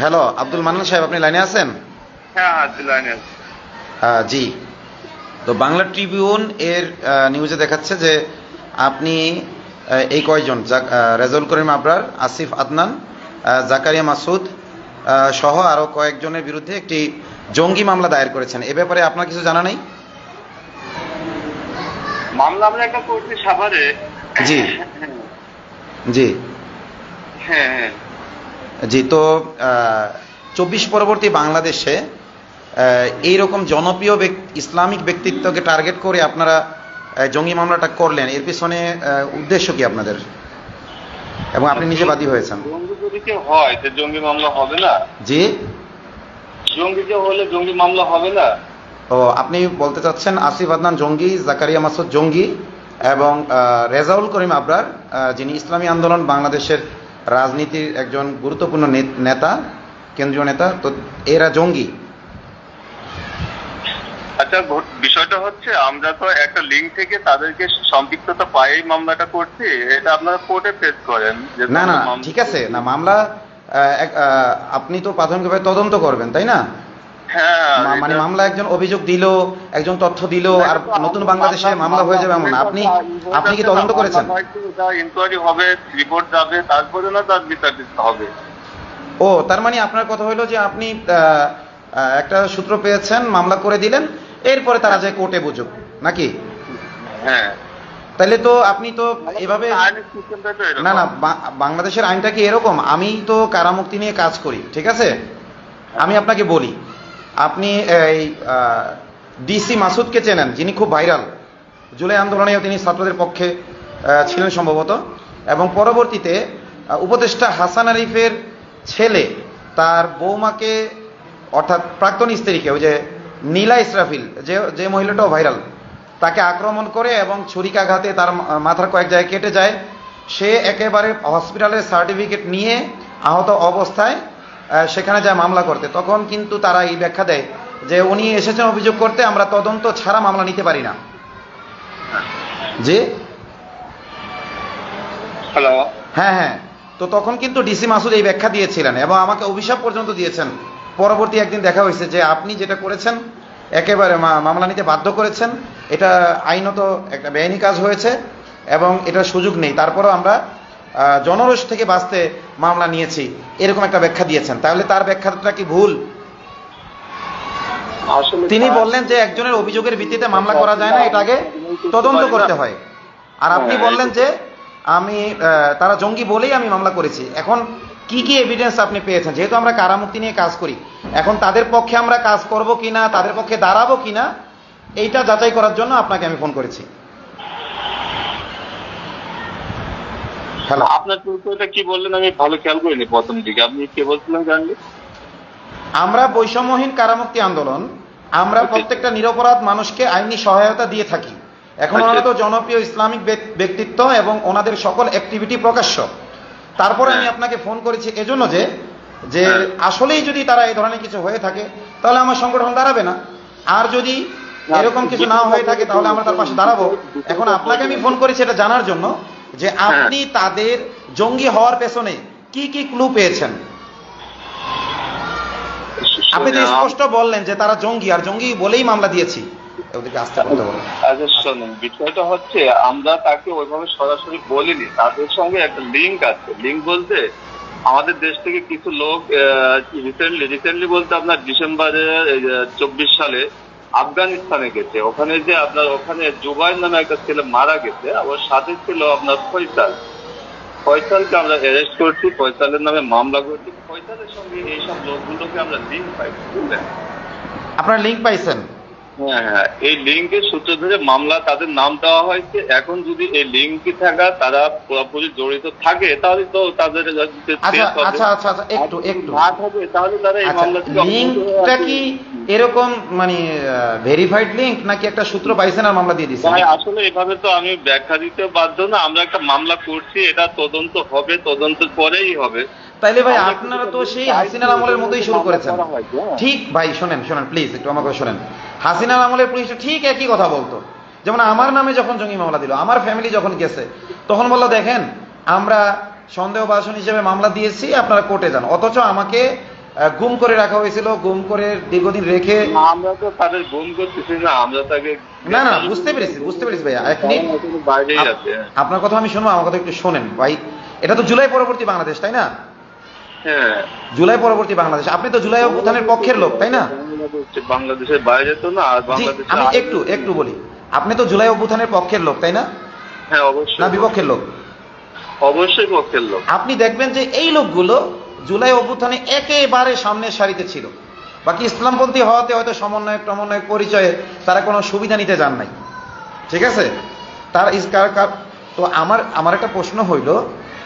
Hello, Abdul Mannan সাহেব, আপনি লাইনে আছেন? হ্যাঁ, আছি লাইনে আছি। জি। তো বাংলা ট্রিবিউন এর নিউজে দেখাচ্ছে যে আপনি এই কয়জন রেজাউল করিম আবরার, আসিফ আদনান, জাকারিয়া মাসুদ সহ আরও কয়েকজনের বিরুদ্ধে একটি জঙ্গি মামলা দায়ের করেছেন। এ ব্যাপারে আপনার কিছু জানা নেই? মামলা আমরা একটা করছি সাভারে। জি জি হ্যাঁ হ্যাঁ। জি। তো 24 পরবর্তী বাংলাদেশে এইরকম জনপ্রিয় ইসলামিক ব্যক্তিত্বকে টার্গেট করে আপনারা জঙ্গি মামলাটা করলেন, এর পিছনে উদ্দেশ্য কি আপনাদের? এবং আপনি নিজে বাদী হয়েছেন। জঙ্গি যদি কেউ হয় তো জঙ্গি মামলা হবে না? জি। জঙ্গি কেউ হলে জঙ্গি মামলা হবে না? ও, আপনি বলতে চাচ্ছেন আসিফ আদনান জঙ্গি, জাকারিয়া মাসুদ জঙ্গি এবং রেজাউল করিম আবরার, যিনি ইসলামী আন্দোলন বাংলাদেশের রাজনীতির একজন গুরুত্বপূর্ণ নেতা, কেন্দ্রীয় নেতা, তো এরা জঙ্গি। আচ্ছা, বিষয়টা হচ্ছে আমরা তো একটা লিঙ্ক থেকে তাদেরকে সম্পৃক্ততা পাই মামলাটা করছি। এটা আপনারা কোর্টে পেশ করেন। না না, ঠিক আছে না, মামলা আপনি তো প্রাথমিকভাবে তদন্ত করবেন, তাই না? হ্যাঁ, মানে মামলা একজন অভিযোগ দিল, একজন তথ্য দিল, আর নতুন বাংলাদেশে মামলা হয়ে যাবে এমন না। আপনি কি তদন্ত করেছেন? ইনকোয়ারি হবে, রিপোর্ট যাবে, তারপরে না তার বিচার হবে। ও, তার মানে আপনার কথা হলো যে আপনি একটা সূত্র পেয়েছেন, মামলা করে দিলেন, এরপরে তারা যায় কোর্টে বুঝুক, নাকি? হ্যাঁ। তাহলে তো আপনি তো এভাবে না না, বাংলাদেশের আইনটা কি এরকম? আমি তো কারামুক্তি নিয়ে কাজ করি, ঠিক আছে? আমি আপনাকে বলি, আপনি এই ডিসি মাসুদকে চেনেন, যিনি খুব ভাইরাল, জুলাই আন্দোলনে তিনি ছাত্রদের পক্ষে ছিলেন সম্ভবত, এবং পরবর্তীতে উপদেষ্টা হাসান আরিফের ছেলে তার বৌমাকে, অর্থাৎ প্রাক্তন স্ত্রীকে, ওই যে নীলা ইসরাফিল, যে মহিলাটাও ভাইরাল, তাকে আক্রমণ করে এবং ছুরিকাঘাতে তার মাথার কয়েক জায়গায় কেটে যায়। সে একেবারে হসপিটালের সার্টিফিকেট নিয়ে আহত অবস্থায় সেখানে যায় মামলা করতে। তখন কিন্তু তারা এই ব্যাখ্যা দেয় যে উনি এসেছেন অভিযোগ করতে, আমরা তদন্ত ছাড়া মামলা নিতে পারি না। জি, হ্যালো। হ্যাঁ হ্যাঁ। তো তখন কিন্তু ডিসি মাসুদ এই ব্যাখ্যা দিয়েছিলেন এবং আমাকে অভিশাপ পর্যন্ত দিয়েছেন। পরবর্তী একদিন দেখা হয়েছে যে আপনি যেটা করেছেন, একেবারে মামলা নিতে বাধ্য করেছেন, এটা আইনত একটা বেআইনি কাজ হয়েছে এবং এটার সুযোগ নেই। তারপরও আমরা জনরোষ থেকে বাঁচতে মামলা নিয়েছি, এরকম একটা ব্যাখ্যা দিয়েছেন। তাহলে তার ব্যাখ্যাটা কি ভুল? তিনি বললেন যে একজনের অভিযোগের ভিত্তিতে মামলা করা যায় না, এটা আগে তদন্ত করতে হয়। আর আপনি বললেন যে আমি তারা জঙ্গি বলেই আমি মামলা করেছি। এখন কি কি এভিডেন্স আপনি পেয়েছেন? যেহেতু আমরা কারামুক্তি নিয়ে কাজ করি, এখন তাদের পক্ষে আমরা কাজ করব কিনা, তাদের পক্ষে দাঁড়াবো কিনা, এইটা যাচাই করার জন্য আপনাকে আমি ফোন করেছি। হ্যালো, আপনার চরিত্রটা কি বললেন আমি ভালো খেয়াল করিনি প্রথম দিকে। আপনি কে বলছিলেন জানলে? আমরা বৈষম্যহীন কারামুক্তি আন্দোলন, আমরা প্রত্যেকটা নিরপরাধ মানুষকে আইনি সহায়তা দিয়ে থাকি। এখন ওনারা তো জনপ্রিয় ইসলামিক ব্যক্তিত্ব এবং ওনাদের সকল অ্যাক্টিভিটি প্রকাশ্য। তারপরে আমি আপনাকে ফোন করেছি এজন্য যে আসলেই যদি তারা এই ধরনের কিছু হয়ে থাকে তাহলে আমার সংগঠন দাঁড়াবে না, আর যদি এরকম কিছু না হয়ে থাকে তাহলে আমরা তার পাশে দাঁড়াবো। এখন আপনাকে আমি ফোন করেছি এটা জানার জন্য যে আপনি তাদের জঙ্গি হওয়ার পেছনে কি কি ক্লু পেয়েছেন। আপনি তো স্পষ্ট বললেন যে তারা জঙ্গি, আর জঙ্গি বলেই মামলা দিয়েছি। ওদেরকে আস্থা করতে বলেন। আচ্ছা শোনেন, বিষয়টা হচ্ছে আমরা তাকে ওইভাবে সরাসরি বলিনি, তাদের সঙ্গে একটা লিঙ্ক আছে। লিঙ্ক বলতে আমাদের দেশ থেকে কিছু লোক রিসেন্টলি বলতে আপনার ডিসেম্বরে 24 সালে আফগানিস্তানে গেছে। ওখানে যে আপনার ওখানে জুবাইর নামে একটা ছেলে মারা গেছে, ওর সাথে ছিল আপনার ফয়সালকে আমরা অ্যারেস্ট করছি, ফয়সালের নামে মামলা করছি। ফয়সালের সঙ্গে এইসব লোকগুলোকে আমরা লিঙ্ক পাইছি, বুঝলেন? আপনারা লিঙ্ক পাইছেন? হ্যাঁ হ্যাঁ, এই লিঙ্কের সূত্র ধরে মামলা তাদের নাম দেওয়া হয়েছে। এখন যদি এই লিঙ্কে থাকা তারা পুরোপুরি জড়িত থাকে তাহলে তো তাদের আচ্ছা আচ্ছা আচ্ছা, একটু না থাকে তাহলে তারা এই মামলা লিঙ্কটা কি এরকম মানে ভেরিফাইড লিঙ্ক নাকি একটা সূত্র পাইছেন আর মামলা দিয়ে দিয়েছেন? আসলে এভাবে তো আমি ব্যাখ্যা দিতে বাধ্য না। আমরা একটা মামলা করছি, এটা তদন্ত হবে, তদন্তের পরেই হবে। তাইলে ভাই আপনারা তো সেই হাসিনার আমলের মতোই শুরু করেছেন। ঠিক ভাই, শোনেন প্লিজ একটু আমাকে শোনেন। হাসিনার আমলের পুলিশ ঠিক একই কথা বলতো। যেমন আমার নামে যখন জঙ্গি মামলা দিল, আমার ফ্যামিলি যখন গেছে তখন বললো দেখেন আমরা সন্দেহভাজন হিসেবে মামলা দিয়েছি, আপনারা কোর্টে যান। অথচ আমাকে গুম করে রাখা হয়েছিল, গুম করে দীর্ঘদিন রেখে। আমরা তো তাদের গুম করতেছি না, আমরা তাকে না না, বুঝতে পেরেছি ভাইয়া, এক মিনিট, বাইরেই আছে। আপনার কথা আমি শুনবো, আমার কথা একটু শোনেন ভাই। এটা তো জুলাই পরবর্তী বাংলাদেশ, তাই না? হ্যাঁ, জুলাই পরবর্তী বাংলাদেশ। আপনি তো জুলাই অভ্যুত্থানের পক্ষের লোক, তাই না? বাংলাদেশের বাইরে তো না, আর বাংলাদেশে আমি একটু বলি, আপনি তো জুলাই অভ্যুত্থানের পক্ষের লোক, তাই না? হ্যাঁ অবশ্যই। না বিপক্ষের লোক? অবশ্যই পক্ষের লোক। আপনি দেখবেন যে এই লোকগুলো জুলাই অভ্যুত্থানে একেবারে সামনের সারিতে ছিল। বাকি ইসলামপন্থী হওয়াতে হয়তো সমন্বয়ক পরিচয়ে তারা কোনো সুবিধা নিতে যান নাই, ঠিক আছে? তার তো আমার একটা প্রশ্ন হইল,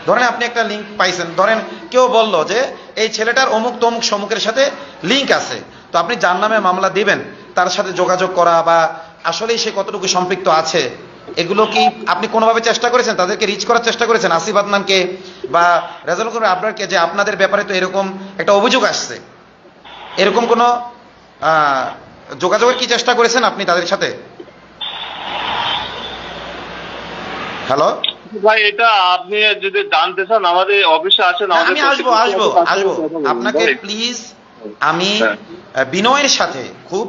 ধরেন আপনি একটা লিঙ্ক পাইছেন, ধরেন কেউ বলল যে এই ছেলেটার অমুক তমুক সমুকের সাথে লিঙ্ক আছে, তো আপনি যার নামে মামলা দিবেন তার সাথে যোগাযোগ করা বা আসলেই সে কতটুকু সম্পৃক্ত আছে, এগুলো কি আপনি কোনোভাবে চেষ্টা করেছেন? তাদেরকে রিচ করার চেষ্টা করেছেন আসিফ আদনানকে বা রেজাউল করিম আবরারকে, যে আপনাদের ব্যাপারে তো এরকম একটা অভিযোগ আসছে, এরকম কোনো যোগাযোগের কি চেষ্টা করেছেন আপনি তাদের সাথে? হ্যালো ভাই, এটা আপনি যদি জানতে চান আমাদের অফিসে আসেন। আমি আসবো আপনাকে প্লিজ, আমি বিনয়ের সাথে খুব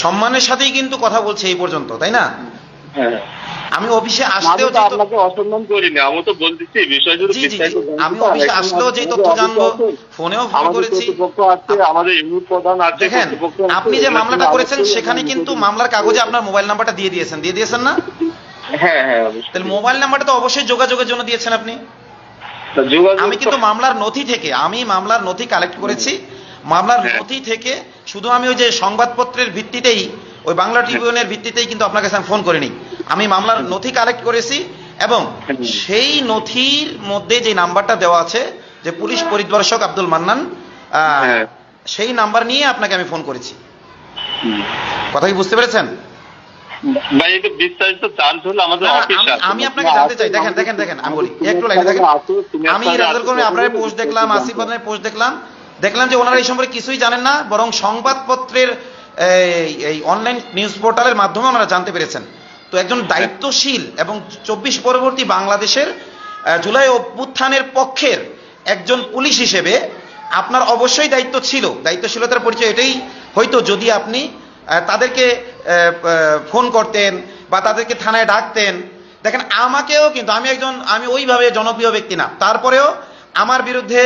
সম্মানের সাথেই কিন্তু কথা বলছি এই পর্যন্ত, তাই না? হ্যাঁ, আমি অফিসে আসলেও আপনাকে অসম্মান করিনি, আমি তো বলতেছি বিষয় যদি আমি অফিসে আসলেও যে তথ্য জানবো, ফোনেও ফোন করেছি, আমাদের ইউনিট প্রধান আছে। দেখেন আপনি যে মামলাটা করেছেন সেখানে কিন্তু মামলার কাগজে আপনার মোবাইল নাম্বারটা দিয়ে দিয়েছেন না? হ্যাঁ হ্যাঁ, তাহলে মোবাইল নাম্বারটা তো অবশ্যই যোগাযোগের জন্য দিয়েছেন আপনি। আমি কিন্তু মামলার নথি কালেক্ট করেছি, মামলার নথি থেকে শুধু আমি ওই যে সংবাদপত্রের ভিত্তিতেই, ওই বাংলা ট্রিবিউনের ভিত্তিতেই কিন্তু আপনার কাছে আমি ফোন করিনি। আমি মামলার নথি কালেক্ট করেছি এবং সেই নথির মধ্যে যে নাম্বারটা দেওয়া আছে যে পুলিশ পরিদর্শক আব্দুল মান্নান, সেই নাম্বার নিয়ে আপনাকে আমি ফোন করেছি। কথা কি বুঝতে পেরেছেন? আমি আপনাকে জানতে চাই, দেখেন আমি বলি একটু লাইনে দেখেন। আমি রেজাউল করিম আবরারের পোস্ট দেখলাম, আসিফ আদনানের পোস্ট দেখলাম যে ওনারা এই সম্পর্কে কিছুই জানেন না, বরং সংবাদপত্রের এই অনলাইন নিউজ পোর্টালের মাধ্যমে ওনারা জানতে পেরেছেন। তো একজন দায়িত্বশীল এবং 24 পরবর্তী বাংলাদেশের জুলাই অভ্যুত্থানের পক্ষের একজন পুলিশ হিসেবে আপনার অবশ্যই দায়িত্বশীলতার পরিচয় এটাই হয়তো যদি আপনি তাদেরকে ফোন করতেন বা তাদেরকে থানায় ডাকতেন। দেখেন আমাকেও কিন্তু, আমি ওইভাবে জনপ্রিয় ব্যক্তি না, তারপরেও আমার বিরুদ্ধে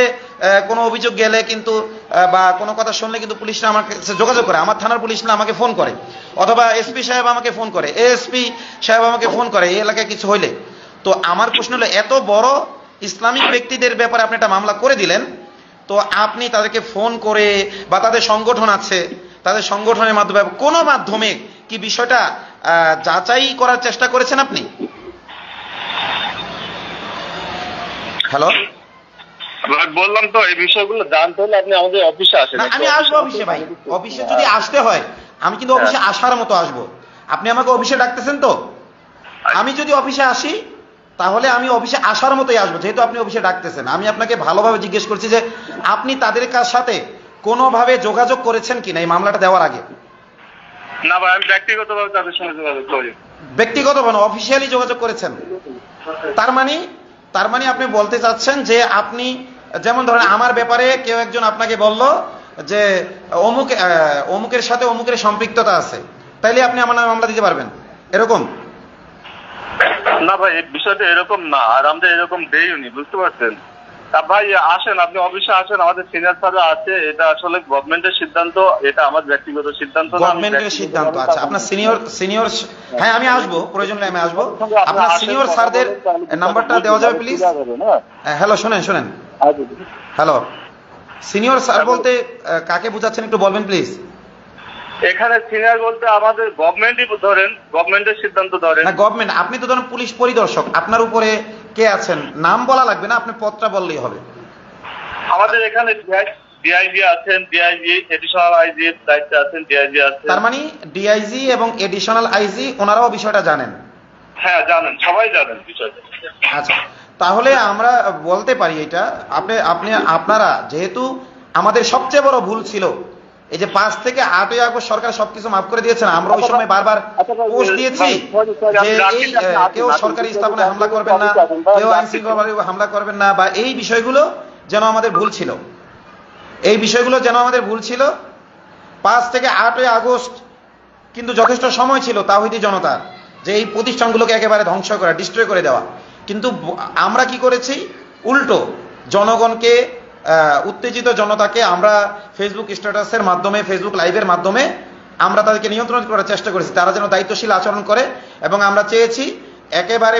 কোনো অভিযোগ গেলে কিন্তু বা কোনো কথা শুনলে কিন্তু পুলিশরা আমার কাছে যোগাযোগ করে, আমার থানার পুলিশরা আমাকে ফোন করে, অথবা এসপি সাহেব আমাকে ফোন করে, এএসপি সাহেব আমাকে ফোন করে এই এলাকায় কিছু হইলে। তো আমার প্রশ্ন হলো, এত বড় ইসলামিক ব্যক্তিদের ব্যাপারে আপনি একটা মামলা করে দিলেন, তো আপনি তাদেরকে ফোন করে বা তাদের সংগঠন আছে, তাদের সংগঠনের মাধ্যমে কি বিষয়টা যাচাই করার চেষ্টা করেছেন আপনি? হ্যালো, বললাম তো এই বিষয়গুলো জানতে হলে আপনি আমাদের অফিসে আসেন। আমি আসবো অফিসে ভাই, অফিসে যদি আসতে হয় আমি কিন্তু অফিসে আসার মতো আসবো। আপনি আমাকে অফিসে ডাকতেছেন তো, আমি যদি অফিসে আসি তাহলে আমি অফিসে আসার মতোই আসবো, যেহেতু আপনি অফিসে ডাকতেছেন। আমি আপনাকে ভালোভাবে জিজ্ঞেস করছি যে আপনি তাদের সাথে কোনোভাবে যোগাযোগ করেছেন কিনা এই মামলাটা দেওয়ার আগে? না ভাই, আমি ব্যক্তিগতভাবে তাদের সঙ্গে যোগাযোগ করি। ব্যক্তিগতভাবে অফিসিয়ালি যোগাযোগ করেছেন? তার মানে আপনি বলতে চাচ্ছেন যে আপনি, যেমন ধরেন আমার ব্যাপারে কেউ একজন আপনাকে বলল যে অমুকের সাথে অমুকের সম্পৃক্ততা আছে, তাইলে আপনি আমার নামে মামলা দিতে পারবেন, এরকম? না ভাই, এই বিষয়টা এরকম না, আর আমরা এরকম দেইনি, বুঝতে পারছেন? তা ভাই আসেন, আপনি অফিসে আসেন, আমাদের সিনিয়র স্যাররা আছে। এটা আসলে গভর্নমেন্টের সিদ্ধান্ত, এটা আমার ব্যক্তিগত সিদ্ধান্ত না। গভর্নমেন্টের সিদ্ধান্ত? আচ্ছা, আপনার সিনিয়র হ্যাঁ, আমি আসবো, প্রয়োজন হলে আমি আসবো। আপনার সিনিয়র স্যারদের নাম্বারটা দেওয়া যাবে প্লিজ? হ্যালো, শোনেন, হ্যালো, সিনিয়র স্যার বলতে কাকে বোঝাচ্ছেন একটু বলবেন প্লিজ? এখানে সিনিয়র বলতে আমাদের গভর্নমেন্টই ধরেন, গভর্নমেন্টের সিদ্ধান্ত ধরেন। না গভর্নমেন্ট, আপনি তো ধরেন পুলিশ পরিদর্শক, আপনার উপরে কে আছেন নাম বলা লাগবে না, আপনি পদটা বললেই হবে। আমাদের এখানে ডিআইজি আছেন, ডিআইজি এডিশনাল আইজি দায়িত্বে আছেন, ডিআইজি আছেন। তার মানে ডিআইজি এবং এডিশনাল আইজি ওনারাও বিষয়টা জানেন? হ্যাঁ জানেন, সবাই জানেন বিষয়টা। আচ্ছা, তাহলে আমরা বলতে পারি এটা, আপনারা যেহেতু আমাদের সবচেয়ে বড় ভুল ছিল এই যে 5 থেকে 8ই আগস্ট সরকার সবকিছু মাফ করে দিয়েছেন, আমরা ওই সময় বারবার পোস্ট দিয়েছি যে এই কেউ সরকারি স্থাপনায় হামলা করবেন না, কেউ আইন শৃঙ্খলা হামলা করবেন না, বা এই বিষয়গুলো যেন আমাদের ভুল ছিল, এই বিষয়গুলো যেন আমাদের ভুল ছিল। 5 থেকে 8ই আগস্ট কিন্তু যথেষ্ট সময় ছিল তাওহীদি জনতার যে এই প্রতিষ্ঠানগুলোকে একেবারে ধ্বংস করা, ডিস্ট্রয় করে দেওয়া। কিন্তু আমরা কি করেছি, উল্টো জনগণকে, উত্তেজিত জনতাকে আমরা ফেসবুক স্ট্যাটাসের মাধ্যমে, ফেসবুক লাইভের মাধ্যমে আমরা তাদেরকে নিয়ন্ত্রণ করার চেষ্টা করেছি, তারা যেন দায়িত্বশীল আচরণ করে। এবং আমরা চেয়েছি একেবারে